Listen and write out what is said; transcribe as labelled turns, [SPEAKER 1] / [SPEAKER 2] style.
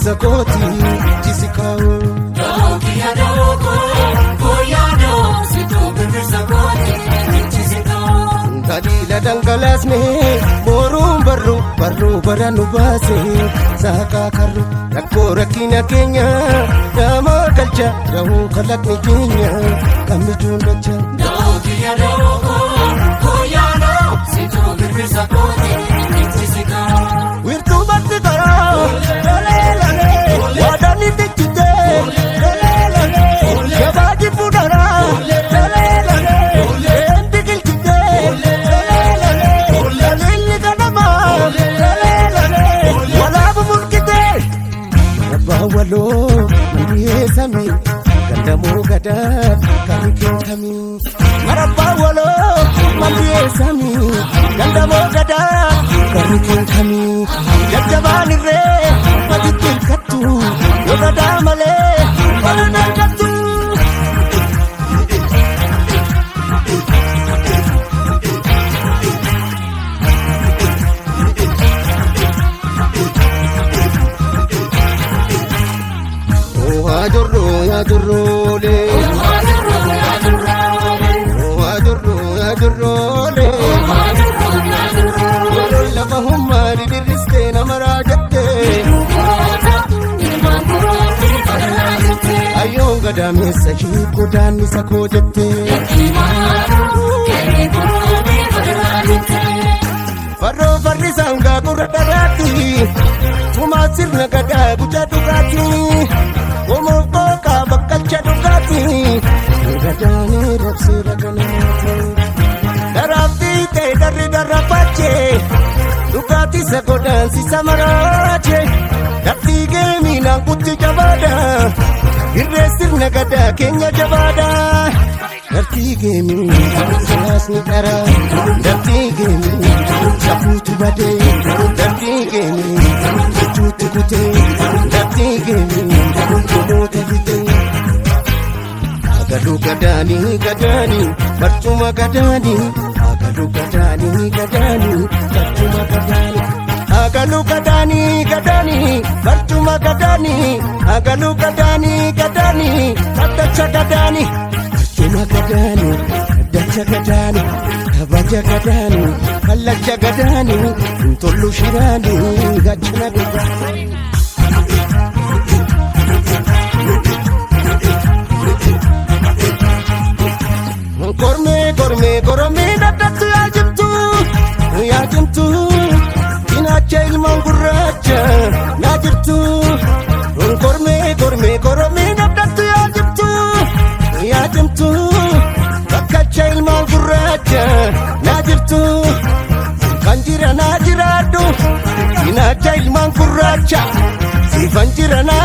[SPEAKER 1] birbirsa kooti jisikaawo
[SPEAKER 2] Dookiya dooko koyaado situ birbirsa kooti jisikaawo
[SPEAKER 1] Kadila dangalaasne boruun barruu baranu baase saakaa karru rakkoo rakkina keenya nama galcha rahuu kalaqni keenya kamijuun dacha
[SPEAKER 2] Dookiya dooko koyaado situ birbirsa kooti jisikaawo
[SPEAKER 1] Wirtuu batti karaa laleelale waadani tichite laleelale Gabaaji fuudharaa laleelale Eembi gilchite laleelale Laliilli ganamaa laleelale Walaabu mulkite Rabbaa waloo dhiyeessame Gandamoo gadaa kami keekami Rabbaa waloo dhiyeessame Gandamoo gadaa kami keekami Jajjabaan irree matitti hirkattu yoo gadaa malee wala narkattu Yaa jirroolee Yeroo lafa hummaa didiriistee nama raajattee Ayyoon gadaameessa hiikoo daannisa koo jettee Farroo farri sangaa gurra dharaatti Tumaa sirna gadaa guca dhugaatti Womoo qooqaa bakkalcha dhugaatti Gadaanii roobsee raganamaati Daraabbii ta'e darri darrafaachee Dhugaatti isa godaansisa maraachee Daftii geemiinaan kutti jabaadha Irree sirna gadaa keenya jabaadha Daftii geemii siyaasni qara Daftii geemii safuutu badee Daftii geemii jechuutti kutee Daftii geemii namoota bitee Agadu gadaanii gadaanii barcuma gadaanii Agadu gadaanii gadaanii barcuma gadaanii Agadu gadaanii gadaanii barcuma gadaanii Agadu gadaanii gadaanii kaddacha gadaanii barcuma gadaanii kaddacha gadaanii kabaja gadaanii kallacha gadaanii intollu shiraanii gachana gadaanii Koromee daddatu yaa jimtu Cinaacha ilmaan gurraacha naa jirtu Koromee daddatu yaa jimtu Bakkalcha ilmaan gurraacha naa jirtu Siifan jira naa jiraadhu Cinaacha ilmaan gurraacha Siifan jira naa